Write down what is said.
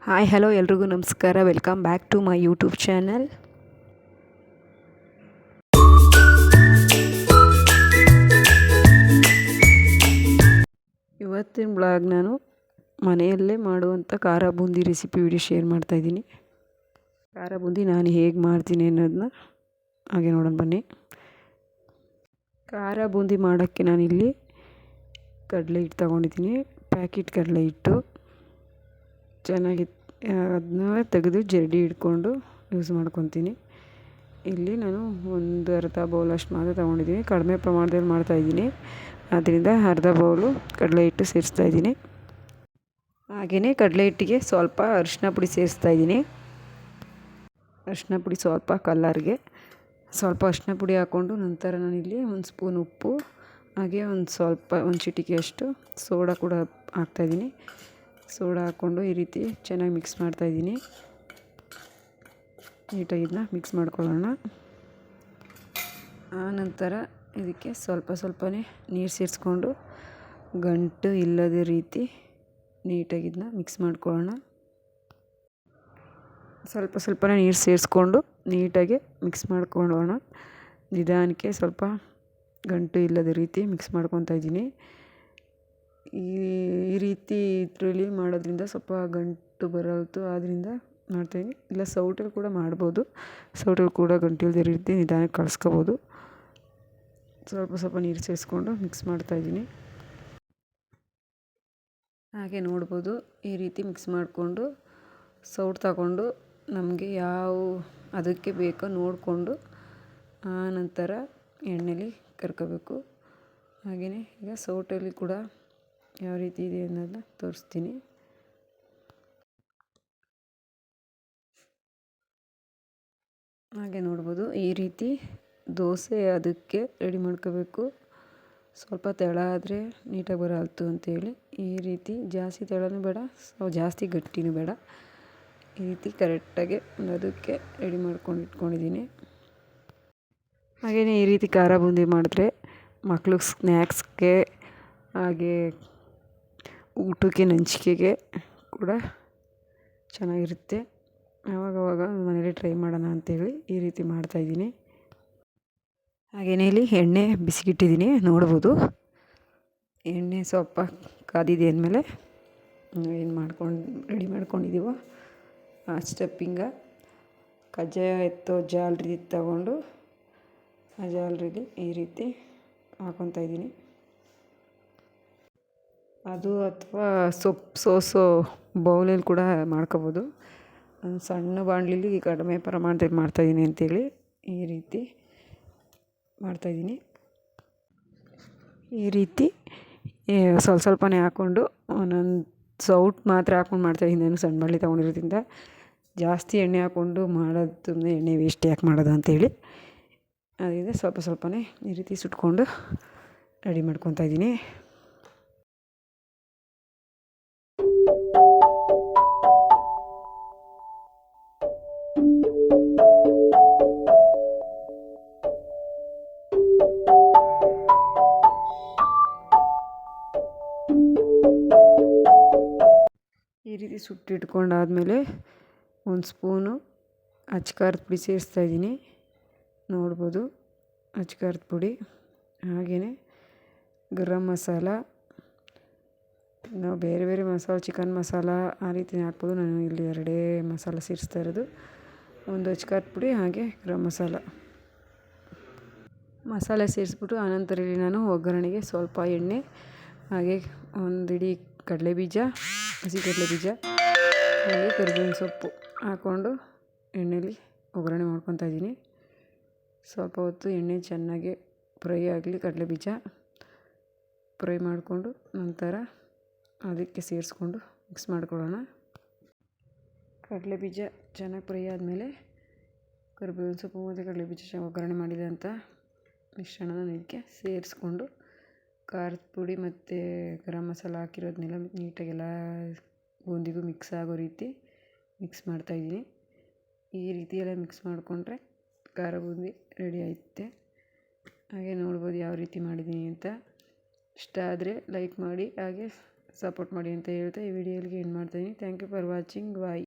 Hi hello ಎಲ್ರಿಗೂ ನಮಸ್ಕಾರ. Welcome back to my YouTube channel. ಇವತ್ತಿನ ಬ್ಲಾಗ್ ನಾನು ಮನೆಯಲ್ಲೇ ಮಾಡುವಂಥ ಖಾರ ಬೂಂದಿ ರೆಸಿಪಿ ವಿಡಿಯೋ ಶೇರ್ ಮಾಡ್ತಾಯಿದ್ದೀನಿ. ಖಾರ ಬೂಂದಿ ನಾನು ಹೇಗೆ ಮಾಡ್ತೀನಿ ಅನ್ನೋದನ್ನ ಹಾಗೆ ನೋಡೋಣ ಬನ್ನಿ. ಖಾರ ಬೂಂದಿ ಮಾಡೋಕ್ಕೆ ನಾನಿಲ್ಲಿ ಕಡಲೆ ಹಿಟ್ಟು ತೊಗೊಂಡಿದ್ದೀನಿ. ಪ್ಯಾಕೆಟ್ ಕಡಲೆ ಹಿಟ್ಟು ಚೆನ್ನಾಗಿ ಅದನ್ನ ತೆಗೆದು ಜರಡಿ ಹಿಡ್ಕೊಂಡು ಯೂಸ್ ಮಾಡ್ಕೊತೀನಿ. ಇಲ್ಲಿ ನಾನು ಒಂದು ಅರ್ಧ ಬೌಲಷ್ಟು ಮಾತ್ರ ತೊಗೊಂಡಿದ್ದೀನಿ. ಕಡಿಮೆ ಪ್ರಮಾಣದಲ್ಲಿ ಮಾಡ್ತಾಯಿದ್ದೀನಿ, ಆದ್ದರಿಂದ ಅರ್ಧ ಬೌಲು ಕಡಲೆ ಹಿಟ್ಟು ಸೇರಿಸ್ತಾಯಿದ್ದೀನಿ. ಹಾಗೆಯೇ ಕಡಲೆ ಹಿಟ್ಟಿಗೆ ಸ್ವಲ್ಪ ಅರಿಶಿನ ಪುಡಿ ಸೇರಿಸ್ತಾಯಿದ್ದೀನಿ. ಅರಿಶಿನ ಪುಡಿ ಸ್ವಲ್ಪ ಕಲರ್ಗೆ ಸ್ವಲ್ಪ ಅರಿಶಿನ ಪುಡಿ ಹಾಕ್ಕೊಂಡು ನಂತರ ನಾನಿಲ್ಲಿ ಒಂದು ಸ್ಪೂನ್ ಉಪ್ಪು ಹಾಗೆ ಒಂದು ಚಿಟಿಕೆಯಷ್ಟು ಸೋಡಾ ಕೂಡ ಹಾಕ್ತಾಯಿದ್ದೀನಿ. ಸೋಡಾ ಹಾಕ್ಕೊಂಡು ಈ ರೀತಿ ಚೆನ್ನಾಗಿ ಮಿಕ್ಸ್ ಮಾಡ್ತಾಯಿದ್ದೀನಿ. ನೀಟಾಗಿ ಇದನ್ನ ಮಿಕ್ಸ್ ಮಾಡ್ಕೊಳ್ಳೋಣ. ಆನಂತರ ಇದಕ್ಕೆ ಸ್ವಲ್ಪನೇ ನೀರು ಸೇರಿಸ್ಕೊಂಡು ಗಂಟು ಇಲ್ಲದ ರೀತಿ ನೀಟಾಗಿ ಇದನ್ನ ಮಿಕ್ಸ್ ಮಾಡ್ಕೊಳ್ಳೋಣ. ಸ್ವಲ್ಪನೇ ನೀರು ಸೇರಿಸ್ಕೊಂಡು ನೀಟಾಗಿ ಮಿಕ್ಸ್ ಮಾಡ್ಕೊಳ್ಳೋಣ. ನಿಧಾನಕ್ಕೆ ಸ್ವಲ್ಪ ಗಂಟು ಇಲ್ಲದ ರೀತಿ ಮಿಕ್ಸ್ ಮಾಡ್ಕೊತಾ ಇದ್ದೀನಿ. ಈ ರೀತಿ ಇದರಲ್ಲಿ ಮಾಡೋದ್ರಿಂದ ಸ್ವಲ್ಪ ಗಂಟು ಬರೋದು, ಆದ್ದರಿಂದ ಮಾಡ್ತಾಯಿದ್ದೀನಿ. ಇಲ್ಲ ಸೌಟಲ್ಲಿ ಕೂಡ ಮಾಡ್ಬೋದು. ಸೌಟಲ್ಲಿ ಕೂಡ ಗಂಟು ಇಲ್ಲದ ರೀತಿ ನಿಧಾನಕ್ಕೆ ಕಳಿಸ್ಕೋಬೋದು. ಸ್ವಲ್ಪ ನೀರು ಸೇರಿಸ್ಕೊಂಡು ಮಿಕ್ಸ್ ಮಾಡ್ತಾಯಿದ್ದೀನಿ. ಹಾಗೆ ನೋಡ್ಬೋದು, ಈ ರೀತಿ ಮಿಕ್ಸ್ ಮಾಡಿಕೊಂಡು ಸೌಟು ತಗೊಂಡು ನಮಗೆ ಯಾವ ಅದಕ್ಕೆ ಬೇಕೋ ನೋಡಿಕೊಂಡು ಆನಂತರ ಎಣ್ಣೆಲಿ ಕರ್ಕೋಬೇಕು. ಹಾಗೆಯೇ ಈಗ ಸೌಟಲ್ಲಿ ಕೂಡ ಯಾವ ರೀತಿ ಇದೆ ಅನ್ನೋದನ್ನ ತೋರಿಸ್ತೀನಿ. ಹಾಗೆ ನೋಡ್ಬೋದು, ಈ ರೀತಿ ದೋಸೆ ಅದಕ್ಕೆ ರೆಡಿ ಮಾಡ್ಕೋಬೇಕು. ಸ್ವಲ್ಪ ತೆಳ ಆದರೆ ನೀಟಾಗಿ ಬರಲ್ತು ಅಂತೇಳಿ ಈ ರೀತಿ ಜಾಸ್ತಿ ತೆಳನೂ ಬೇಡ, ಜಾಸ್ತಿ ಗಟ್ಟಿನೂ ಬೇಡ, ಈ ರೀತಿ ಕರೆಕ್ಟಾಗಿ ಅದಕ್ಕೆ ರೆಡಿ ಮಾಡ್ಕೊಂಡು ಇಟ್ಕೊಂಡಿದ್ದೀನಿ. ಹಾಗೆಯೇ ಈ ರೀತಿ ಖಾರ ಬೂಂದಿ ಮಾಡಿದ್ರೆ ಮಕ್ಳಿಗೆ ಸ್ನ್ಯಾಕ್ಸ್ಗೆ ಹಾಗೆ ಊಟಕ್ಕೆ ನಂಚಿಕೆಗೆ ಕೂಡ ಚೆನ್ನಾಗಿರುತ್ತೆ. ಆವಾಗವಾಗ ಮನೇಲಿ ಟ್ರೈ ಮಾಡೋಣ ಅಂತೇಳಿ ಈ ರೀತಿ ಮಾಡ್ತಾಯಿದ್ದೀನಿ. ಹಾಗೆಯೇ ಇಲ್ಲಿ ಎಣ್ಣೆ ಬಿಸಿಗಿಟ್ಟಿದ್ದೀನಿ, ನೋಡ್ಬೋದು. ಎಣ್ಣೆ ಸ್ವಲ್ಪ ಕಾದಿದೆ ಅಂದಮೇಲೆ ಏನು ರೆಡಿ ಮಾಡ್ಕೊಂಡಿದ್ದೀವೋ ಆ ಸ್ಟೆಪ್ಪಿಂಗ ಕಜ್ಜಾಯ ಎತ್ತೋ ಜಾಲರಿ ತಗೊಂಡು ಆ ಜಾಲರಿಲಿ ಈ ರೀತಿ ಹಾಕ್ಕೊತಾ ಇದ್ದೀನಿ. ಅದು ಅಥವಾ ಸೋಸೋ ಬೌಲಲ್ಲಿ ಕೂಡ ಮಾಡ್ಕೋಬೋದು. ಸಣ್ಣ ಬಾಣಲಿಲಿ ಕಡಿಮೆ ಪ್ರಮಾಣದಲ್ಲಿ ಮಾಡ್ತಾಯಿದ್ದೀನಿ ಅಂತೇಳಿ ಈ ರೀತಿ ಮಾಡ್ತಾಯಿದ್ದೀನಿ. ಈ ರೀತಿ ಸ್ವಲ್ಪನೇ ಹಾಕ್ಕೊಂಡು ಒಂದೊಂದು ಸೌಟ್ ಮಾತ್ರ ಹಾಕ್ಕೊಂಡು ಮಾಡ್ತಾಯಿದ್ದೀನಿ. ನಾನು ಸಣ್ಣ ಬಾಣಲಿ ತೊಗೊಂಡಿರೋದ್ರಿಂದ ಜಾಸ್ತಿ ಎಣ್ಣೆ ಹಾಕ್ಕೊಂಡು ಮಾಡೋದು ಸುಮ್ಮನೆ ಎಣ್ಣೆ ವೇಸ್ಟ್ ಯಾಕೆ ಮಾಡೋದು ಅಂತೇಳಿ ಅದರಿಂದ ಸ್ವಲ್ಪನೇ ಈ ರೀತಿ ಸುಟ್ಕೊಂಡು ರೆಡಿ ಮಾಡ್ಕೊತಾ ಇದ್ದೀನಿ. ಈ ರೀತಿ ಸುಟ್ಟಿಟ್ಕೊಂಡಾದಮೇಲೆ ಒಂದು ಸ್ಪೂನು ಅಚ್ಕಾರದ ಪುಡಿ ಸೇರಿಸ್ತಾಯಿದ್ದೀನಿ. ನೋಡ್ಬೋದು, ಅಚ್ಕಾರದ ಪುಡಿ. ಹಾಗೆಯೇ ಗರಂ ಮಸಾಲ, ನಾವು ಬೇರೆ ಮಸಾಲ, ಚಿಕನ್ ಮಸಾಲ ಆ ರೀತಿ ಹಾಕ್ಬೋದು. ನಾನು ಇಲ್ಲಿ 2 ಮಸಾಲ ಸೇರಿಸ್ತಾ ಇರೋದು, ಒಂದು ಅಚ್ಕಾರದ ಪುಡಿ ಹಾಗೆ ಗರಂ ಮಸಾಲೆ ಸೇರಿಸ್ಬಿಟ್ಟು ಆನಂತರ ಇಲ್ಲಿ ನಾನು ಒಗ್ಗರಣೆಗೆ ಸ್ವಲ್ಪ ಎಣ್ಣೆ ಹಾಗೆ ಒಂದು ಇಡೀ ಕಡಲೆಬೀಜ, ಹಸಿ ಕಡಲೆಬೀಜ ಹಾಗೆ ಕರಿಬೇವಿನ ಸೊಪ್ಪು ಹಾಕ್ಕೊಂಡು ಎಣ್ಣೆಲಿ ಒಗ್ಗರಣೆ ಮಾಡ್ಕೊತಾ ಇದ್ದೀನಿ. ಸ್ವಲ್ಪ ಹೊತ್ತು ಎಣ್ಣೆ ಚೆನ್ನಾಗಿ ಫ್ರೈ ಆಗಲಿ, ಕಡಲೆಬೀಜ ಫ್ರೈ ಮಾಡಿಕೊಂಡು ನಂತರ ಅದಕ್ಕೆ ಸೇರಿಸ್ಕೊಂಡು ಮಿಕ್ಸ್ ಮಾಡ್ಕೊಳ್ಳೋಣ. ಕಡಲೆಬೀಜ ಚೆನ್ನಾಗಿ ಫ್ರೈ ಆದಮೇಲೆ ಕರಿಬೇವಿನ ಸೊಪ್ಪು ಮತ್ತು ಕಡಲೆಬೀಜ ಒಗ್ಗರಣೆ ಮಾಡಿದಂಥ ಮಿಶ್ರಣನ ಇದಕ್ಕೆ ಸೇರಿಸ್ಕೊಂಡು ಖಾರದ ಪುಡಿ ಮತ್ತು ಗರಂ ಮಸಾಲ ಹಾಕಿರೋದನ್ನೆಲ್ಲ ನೀಟಾಗೆಲ್ಲ ಬೂಂದಿಗೂ ಮಿಕ್ಸ್ ಆಗೋ ರೀತಿ ಮಿಕ್ಸ್ ಮಾಡ್ತಾಯಿದ್ದೀನಿ. ಈ ರೀತಿ ಎಲ್ಲ ಮಿಕ್ಸ್ ಮಾಡಿಕೊಂಡ್ರೆ ಖಾರ ಬೂಂದಿ ರೆಡಿ ಆಯ್ತೆ. ಹಾಗೆ ನೋಡ್ಬೋದು ಯಾವ ರೀತಿ ಮಾಡಿದ್ದೀನಿ ಅಂತ. ಇಷ್ಟ ಆದರೆ ಲೈಕ್ ಮಾಡಿ, ಹಾಗೆ ಸಪೋರ್ಟ್ ಮಾಡಿ ಅಂತ ಹೇಳ್ತಾ ಈ ವಿಡಿಯೋ ಇಲ್ಲಿಗೆ ಎಂಡ್ ಮಾಡ್ತಾಯಿದ್ದೀನಿ. Thank you for watching. Bye.